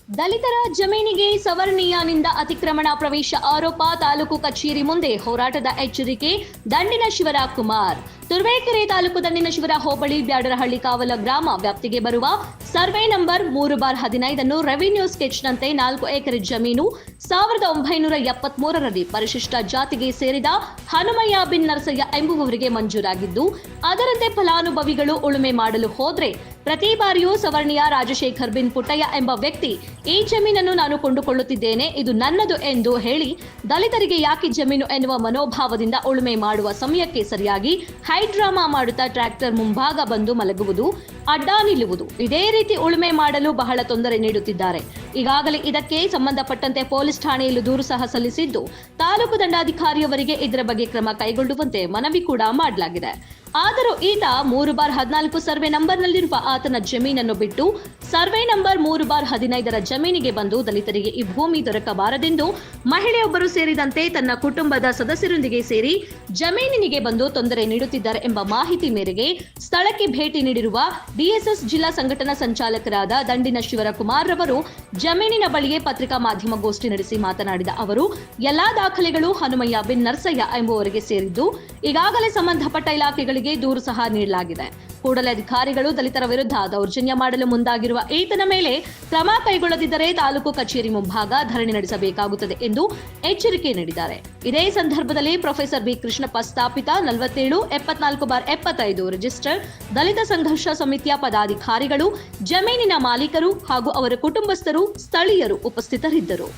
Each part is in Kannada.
ದಲಿತರ ಜಮೀನಿಗೆ ಸವರ್ಣೀಯನಿಂದ ಅತಿಕ್ರಮಣ ಪ್ರವೇಶ ಆರೋಪ. ತಾಲೂಕು ಕಚೇರಿ ಮುಂದೆ ಹೋರಾಟದ ಎಚ್ಚರಿಕೆ. ದಂಡಿನ ಶಿವರಾಜಕುಮಾರ್. ತುರುವೇಕೆರೆ ತಾಲೂಕು ದಂಡಿನ ಶಿವರ ಹೋಬಳಿ ಬ್ಯಾಡರಹಳ್ಳಿ ಕಾವಲ ಗ್ರಾಮ ವ್ಯಾಪ್ತಿಗೆ ಬರುವ ಸರ್ವೆ ನಂಬರ್ 3/15 ರೆವಿನ್ಯೂ ಸ್ಕೆಚ್ನಂತೆ 4 ಎಕರೆ ಜಮೀನು 1973ರಲ್ಲಿ ಪರಿಶಿಷ್ಟ ಜಾತಿಗೆ ಸೇರಿದ ಹನುಮಯ್ಯ ಬಿನ್ ನರಸಯ್ಯ ಎಂಬುವವರಿಗೆ ಮಂಜೂರಾಗಿದ್ದು, ಅದರಂತೆ ಫಲಾನುಭವಿಗಳು ಉಳುಮೆ ಮಾಡಲು ಹೋದ್ರೆ ಪ್ರತಿ ಬಾರಿಯೂ ಸವರ್ಣೀಯ ರಾಜಶೇಖರ್ ಬಿನ್ ಪುಟ್ಟಯ್ಯ ಎಂಬ ವ್ಯಕ್ತಿ ಈ ಜಮೀನನ್ನು ನಾನು ಕೊಂಡುಕೊಳ್ಳುತ್ತಿದ್ದೇನೆ, ಇದು ನನ್ನದು ಎಂದು ಹೇಳಿ ದಲಿತರಿಗೆ ಯಾಕೆ ಜಮೀನು ಎನ್ನುವ ಮನೋಭಾವದಿಂದ ಉಳುಮೆ ಮಾಡುವ ಸಮಯಕ್ಕೆ ಸರಿಯಾಗಿ ಹೈಡ್ರಾಮಾ ಮಾಡುತ್ತಾ ಟ್ರ್ಯಾಕ್ಟರ್ ಮುಂಭಾಗ ಬಂದು ಮಲಗುವುದು, ಅಡ್ಡ ನಿಲ್ಲುವುದು, ಇದೇ ರೀತಿ ಉಳುಮೆ ಮಾಡಲು ಬಹಳ ತೊಂದರೆ ನೀಡುತ್ತಿದ್ದಾರೆ. ಈಗಾಗಲೇ ಇದಕ್ಕೆ ಸಂಬಂಧಪಟ್ಟಂತೆ ಪೊಲೀಸ್ ಠಾಣೆಯಲ್ಲಿ ದೂರು ಸಹ ಸಲ್ಲಿಸಿದ್ದು, ತಾಲೂಕು ದಂಡಾಧಿಕಾರಿಯವರಿಗೆ ಇದರ ಬಗ್ಗೆ ಕ್ರಮ ಕೈಗೊಳ್ಳುವಂತೆ ಮನವಿ ಕೂಡ ಮಾಡಲಾಗಿದೆ. ಆದರೂ ಈತ 3/14 ಸರ್ವೆ ನಂಬರ್ನಲ್ಲಿರುವ ಆತನ ಜಮೀನನ್ನು ಬಿಟ್ಟು ಸರ್ವೆ ನಂಬರ್ 3/15 ಜಮೀನಿಗೆ ಬಂದು ದಲಿತರಿಗೆ ಈ ಭೂಮಿ ದೊರಕಬಾರದೆಂದು ಮಹಿಳೆಯೊಬ್ಬರು ಸೇರಿದಂತೆ ತನ್ನ ಕುಟುಂಬದ ಸದಸ್ಯರೊಂದಿಗೆ ಸೇರಿ ಜಮೀನಿಗೆ ಬಂದು ತೊಂದರೆ ನೀಡುತ್ತಿದ್ದಾರೆ ಎಂಬ ಮಾಹಿತಿ ಮೇರೆಗೆ ಸ್ಥಳಕ್ಕೆ ಭೇಟಿ ನೀಡಿರುವ ಡಿಎಸ್ಎಸ್ ಜಿಲ್ಲಾ ಸಂಘಟನಾ ಸಂಚಾಲಕರಾದ ದಂಡಿನ ಶಿವರಾಜಕುಮಾರ್ ರವರು ಜಮೀನಿನ ಬಳಿಯೇ ಪತ್ರಿಕಾ ಮಾಧ್ಯಮಗೋಷ್ಠಿ ನಡೆಸಿ ಮಾತನಾಡಿದ ಅವರು, ಎಲ್ಲಾ ದಾಖಲೆಗಳು ಹನುಮಯ್ಯ ಬಿನ್ ನರಸಯ್ಯ ಎಂಬುವರಿಗೆ ಸೇರಿದ್ದು, ಈಗಾಗಲೇ ಸಂಬಂಧಪಟ್ಟ ಇಲಾಖೆಗಳಿಗೆ ದೂರು ಸಹ ನೀಡಲಾಗಿದೆ. ಕೂಡಲೇ ಅಧಿಕಾರಿಗಳು ದಲಿತರ ವಿರುದ್ಧ ದೌರ್ಜನ್ಯ ಮಾಡಲು ಮುಂದಾಗಿರುವ ಈತನ ಮೇಲೆ ಕ್ರಮ ಕೈಗೊಳ್ಳದಿದ್ದರೆ ತಾಲೂಕು ಕಚೇರಿ ಮುಂಭಾಗ ಧರಣಿ ನಡೆಸಬೇಕಾಗುತ್ತದೆ ಎಂದು ಎಚ್ಚರಿಕೆ ನೀಡಿದ್ದಾರೆ. ಇದೇ ಸಂದರ್ಭದಲ್ಲಿ ಪ್ರೊಫೆಸರ್ ಬಿ ಕೃಷ್ಣಪ್ಪ ಸ್ಥಾಪಿತ 4774/75 ರಿಜಿಸ್ಟರ್ ದಲಿತ ಸಂಘರ್ಷ ಸಮಿತಿಯ ಪದಾಧಿಕಾರಿಗಳು, ಜಮೀನಿನ ಮಾಲೀಕರು ಹಾಗೂ ಅವರ ಕುಟುಂಬಸ್ಥರು, ಸ್ಥಳೀಯರು ಉಪಸ್ಥಿತರಿದ್ದರು.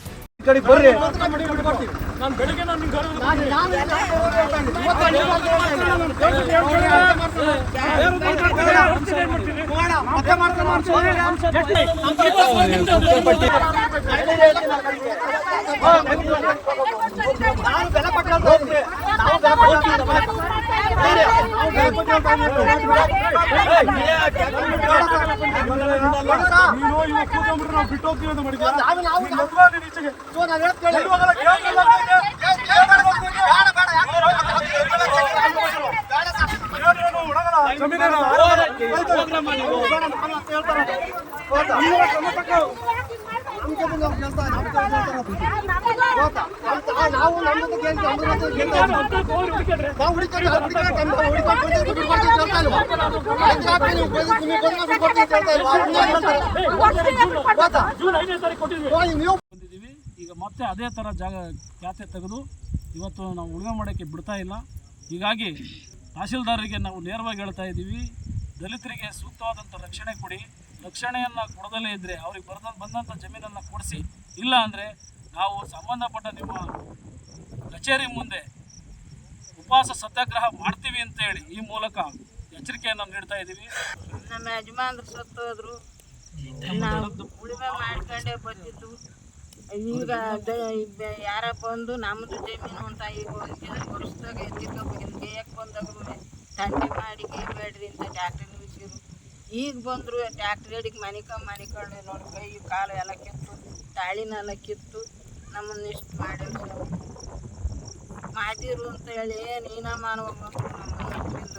ಈಗ ಮತ್ತೆ ಅದೇ ಥರ ಖಾತೆ ತೆಗೆದು ಇವತ್ತು ನಾವು ಉಳುಮೆ ಮಾಡೋಕ್ಕೆ ಬಿಡ್ತಾ ಇಲ್ಲ. ಹೀಗಾಗಿ ತಹಶೀಲ್ದಾರರಿಗೆ ನಾವು ನೇರವಾಗಿ ಹೇಳ್ತಾ ಇದ್ದೀವಿ, ದಲಿತರಿಗೆ ಸೂಕ್ತವಾದಂಥ ರಕ್ಷಣೆ ಕೊಡಿ. ರಕ್ಷಣೆಯನ್ನು ಕೊಡದಲ್ಲೇ ಇದ್ದರೆ ಅವ್ರಿಗೆ ಬಂದಂಥ ಜಮೀನನ್ನು ಕೊಡಿಸಿ, ಇಲ್ಲ ಅಂದರೆ ನಾವು ಸಂಬಂಧಪಟ್ಟ ನಿಮ್ಮ ಕಚೇರಿ ಮುಂದೆ ಉಪವಾಸ ಸತ್ಯಾಗ್ರಹ ಮಾಡ್ತೀವಿ ಅಂತೇಳಿ ಈ ಮೂಲಕ ಎಚ್ಚರಿಕೆಯನ್ನು ನೀಡ್ತಾ ಇದ್ದೀವಿ. ನಮ್ಮ ಯಜಮಾನ್ರು ಸತ್ತೋದ್ರು, ನಾವು ಉಳುಮೆ ಮಾಡ್ಕೊಂಡೇ ಬಂದಿದ್ದು. ಈಗ ಯಾರ ಬಂದು ನಮ್ಮದು ಜಮೀನು ಅಂತ ಈಗ ಒಂದು ವರ್ಷದಾಗ ಎತ್ತಿಗೆ ಬಂದಾಗ್ರು ತಂಡಿ ಮಾಡಿ ಬೇಡ್ರಿ ಅಂತ ಟ್ಯಾಕ್ಟ್ರಿ ನಿಲ್ಲಿಸಿರು. ಈಗ ಬಂದರು ಟ್ಯಾಕ್ಟ್ರಿ ಅಡಿಗೆ ಮನಿಕೊಂಡು ನೋಡಿ ಕೈ ಕಾಲು ಎಲ್ಲ ಕಿತ್ತು, ತಾಳಿನೆಲ್ಲ ಕಿತ್ತು ನಮ್ಮನ್ನು ಇಷ್ಟು ಮಾಡಿರು ಅಂತ ಹೇಳಿ ನೀನ ಮಾನವ ಬಂದರು ನಮ್ಮನ್ನು